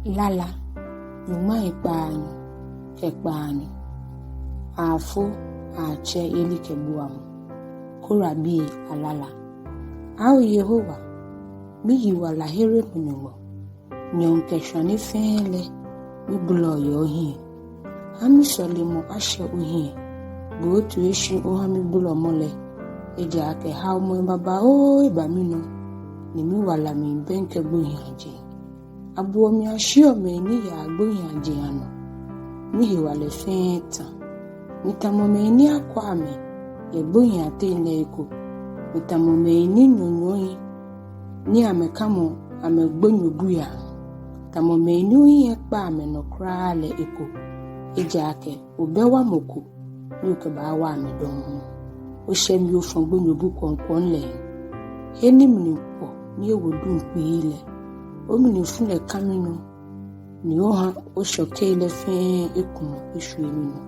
Lala, nyuma ikpaanyo, kekpaanyo, afo, ache eli kebuamu, korabi alala. Au Yehowa, miyi wala here munyumo, nyonke shani fenle, mi bulo yohi. Hami solimo ashe uhi, buotu ishi uhami bulo mole, eja ake haumu baba ibamino, ni mi wala mi benke buhi aji. Abuo mi ashio me ni ya agbuhi aji ano, mihi wale fenta. Mitamomeni akwame, ye buhi ate neko. Mitamomeni nyonyoi, ni amekamo amegbonyo buya. Tamomeni uhi ekpa amenokra le eko. Ejake, ubewa moku, yuke bawa amedomu. Oshem yu fongbonyo bu konkon le. Heni mnipo, ni ewodu mkwiile. Omnifune kamino, ni oha oshoke ile fe ekuno eshuemino.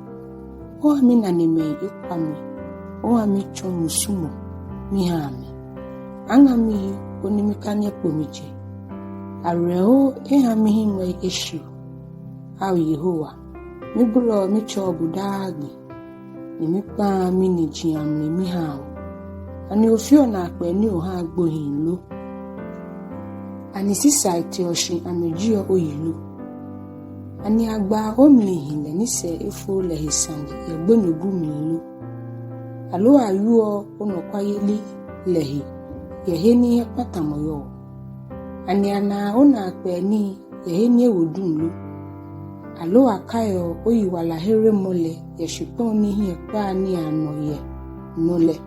Oha mina nime ikwami, oha micho musumo, mihame. Anga mihi onimikanye pomije. Areo eha mihi mwe eshu. Au Yehowa, mibulo micho budagi. Nimipa mini jiam ni mihao. Ani ofio na akpe ni oha agbohin lo. Ani sisa iti oshi amejio oyilu. Ani agba omlihile nise ifo lehisandi egbonyo bumilu. Alo ayuo onokwa yeli lehi yeheni hepata moyo. Ani ana ona akpe ni yeheni ewodunlu. Alo akayo oyiwala here mole yeshipon ni hekpa ni anoye nole.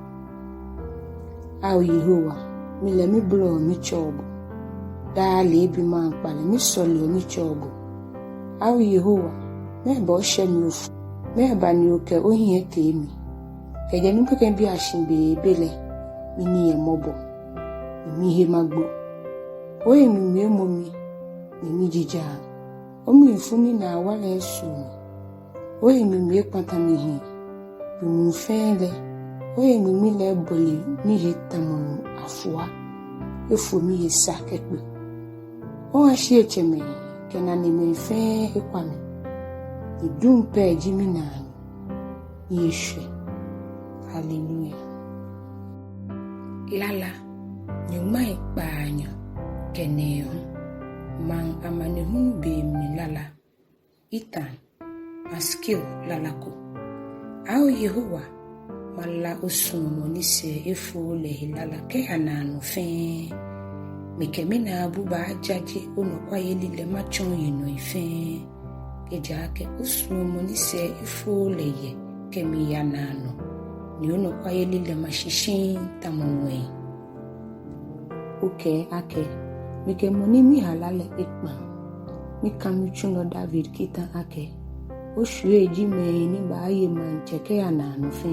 Au Yehowa, mile mi blo mi chobo. Dali ebi man pale mi soli mi chobo. Au Yehowa, meba oshe mi ofu. Meba ni oke ohi eke emi. Keje mi peke bi ashimbe ebele. Mini ye mobo. Mimi he magbo. Oye mi memo mi. Mimi jija. Omi ifuni na wale esumi. Oye mi ekwanta mihi. Mimi fele. Oye mi le boli mi he tamonu afua. Efu mi ye sakekwe. Oha shiecheme kena ni mefe ekwame. Idumpe jiminani. Yeshwe. Hallelujah. Lala, nyuma ikpaanyo keneo. Man amanehunu be mi lala. Itan, askil lalako. Au Yehowa, wala usumo nise efu lehi lala ke hanano fe. Mikemina abuba ajaji onokwa yelile machon yino ife. Ejake usumo nise efu leye kemi yanano. Ni onokwa yelile mashishin tamonwe. Uke ake. Mike moni mi halale ikma. Mika michuno David kita ake. Oshue jime ni baaye mancheke ya nanufe.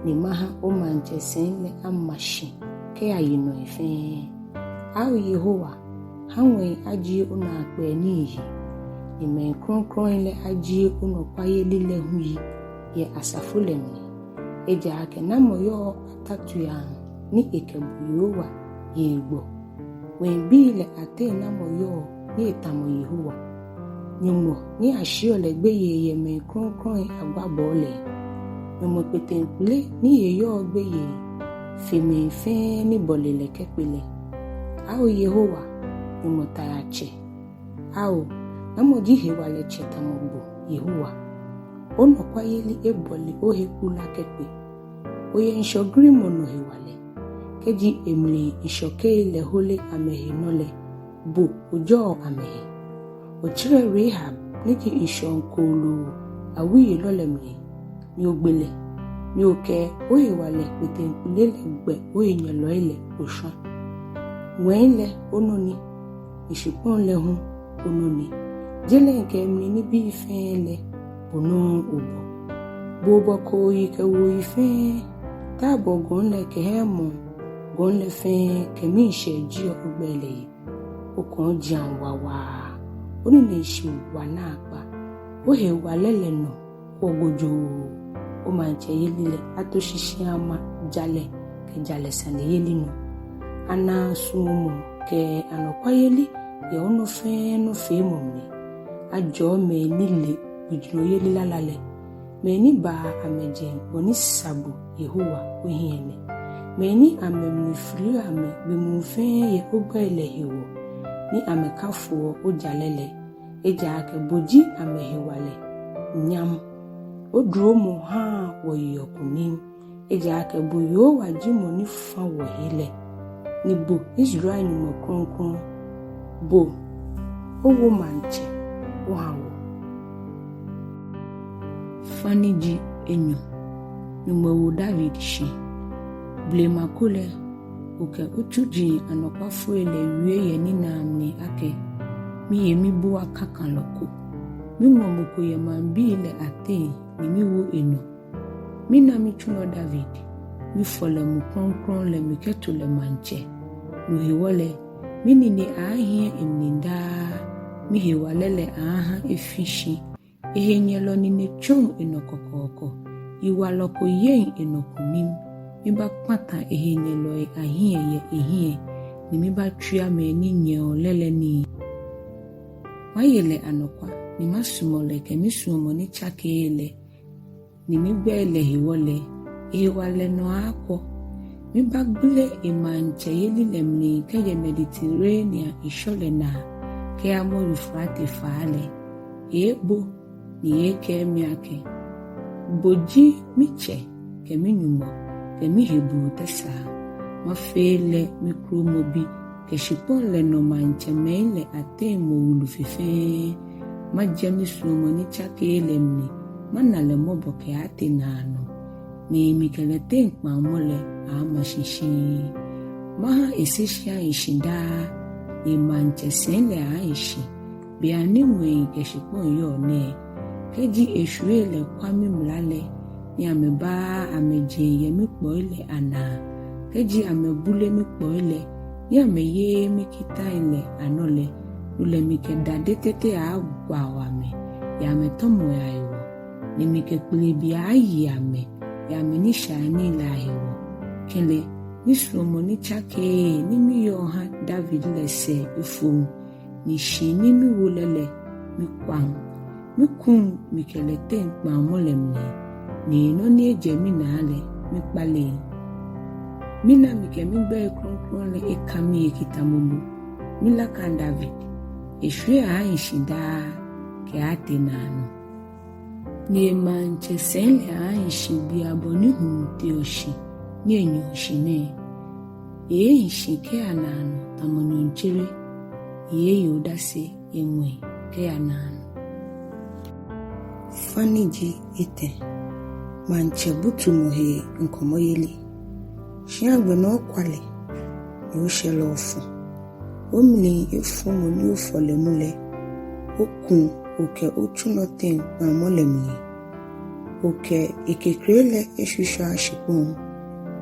Ni maha o manche senle amashi. Ke ya yino ife. Au Yehowa. Hanwe aji una akwe niyi. Ni men kron ile aji uno kwaye lile huyi. Ye asafule mni. Eja ake na moyo atatu ya ni ekebu yowa ye igbo. Wembile ate na moyo ni etamo Yehowa. Nyumo ni ashio legbe ye me kron agbabole. Nyumo pete nkule ni yeyo ogbe ye. Feme fe ni bolele kepele. Au Yehowa nyumo tayache. Au namo jihe wale chetamobo Yehowa. Ono kwa yeli ebole ohe kula kepe. Oye nshogri mono he wale. Keji emli ishoke le hole amehe nole. Bu ujo amehe. Ochire Rehab niki ishonkolu. Awiye lole mle. Ni ogbele. Ni oke oye wale pete nkulele gbe oye nyelo ele oshan. Wenle ononi. Ishipon le hun ononi. Jele nke emli ni bi ifele. Ono ubo. Bobo ko yike wo ife. Tabo gonle ke hemo. Gonle fe kemi sheji ogbele. Okon jan wawa. Oni ne ishi wana akpa. Ohe walele no. Ogojo. O manche yelile. Ato shishi ama jale. Ke jale sande yelino. Ana sumo ke anokwa yeli. ye ono fe no fe mumni ajo me ni le bujino ye lilalale me ni ba ameje oni sabu Yehowa ohiele me ni amemni firi ame be mu fe ye ogbele hewo ni amekafo ojalele eja ake boji amehewale nyam oduro mu ha wo yokunim eja ake boyo wajimo ni fa wo hele ni bo Israel ni mo kronkron bo owo manche wo hawo faniji enyo ni mo David shi blema kole oke otuji anokafo ele wie ye ni namni ake mi yemi bo akaka loko mi momoko ye mambi ile ate ni mi wo eno mi na mi chuno David mi fole mu kronkron le mi keto le manche no hewole mi ni ne ahie emninda mi hewale le aha efishi ehenyelo ni ne chon enokokoko iwa loko yen enokunim mi ba pata ehenyelo ahie ye ehie ni mi ba tria me ni nye lele ni wayele anokwa ni masumole ke mi sumo ni chakele ni mi gbele hewale no akọ mi bagbule imanche yeli lemni ke ye Mediterranean ishole na ke amo Euphrates faale ebo ni eke miake boji miche ke mi nyumo ke mi hebu tesa mafele mikromobi ke shipon le no manche mele atemo ulufefe majami sumo ni chakele mni manale mobo ke atinano ni mikelete nkpamole amashishi maha eseshia ishinda imanche senle aishi biani mwe keshipon yo ne keji eshuele kwami mlale ni ameba ameje yemi kpoile ana keji amebule mi kpoile ni ameye mikita ile anole ule mikeda detete agwa wame ya metomo ya iwo ni mikekule ayi ame ya menisha ni la hewo kele ni slomo ni chake ni mi yo ha David lese ifo ni shi ni mi wolele mi kwang mi kun mi kele ten pa molemne ni no ni eje mi na ale mi pale mi na mi ke mi gbe kronkron le ekami ekitamomu mi la kan David ehwe a ishida ke atenano ni manche senle a ishibi aboni hunte oshi ni enyo shine ishi ke anano tamonyo nchire yodase enwe ke anano faniji ite manche butu mohe nkomoyeli shiagbe no kwale ni o shele ofu omli efu mo ni o fole mule okun oke ochunoten pamolemni oke ekekrele eshusha ashipon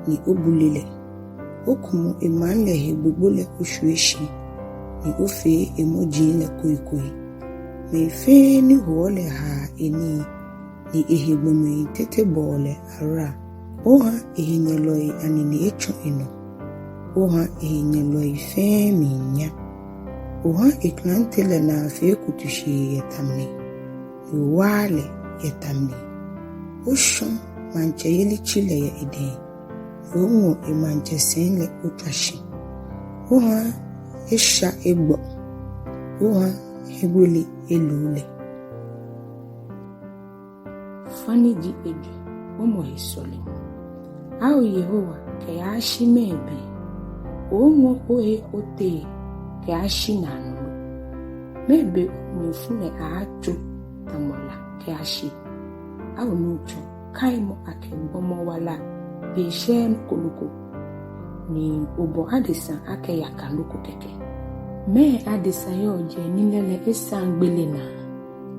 ni obulile okumu emanle hegbole oshueshi ni ofe emoji le koikoi me fe ni hole ha eni ni ehegbome tete bole ara oha ehenyeloi anini echo eno oha ehenyeloi fe minya oha eklantele na fe kutushi yetamni yuwale yetamni oshon manche yeli chile ya ede yomo emanche senle utashi oha esha egbo oha hebuli elule faniji edu omo hisole au Yehowa ke ashi mebe omo ohe ote ke ashi nanu mebe nifune acho tamola ke ashi au nucho kaimo akembomo wala beshen koluko ni obo adisa ake yakaluko keke me adisa yoje nilele esangbele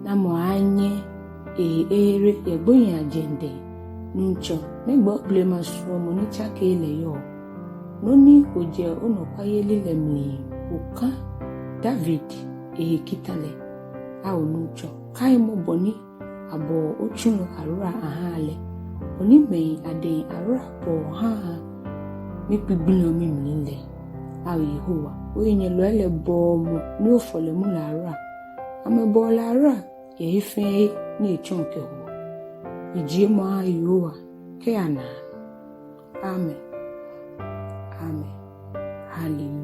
na mo anye ere egboyin agende nucho negbo blema suomo ni chake ile yo noni oje onokwaye lile mli uka David kitale au nucho kaimo boni abo ochuno arura ahale oni mei ade arura po ha mi pibilo mi mlile ao Yehowa oyenye loele bomo ni ofole mu lara ame bo lara ye ife ni echonke ho ijie mo a Yehowa ke ana amen. Hallelujah.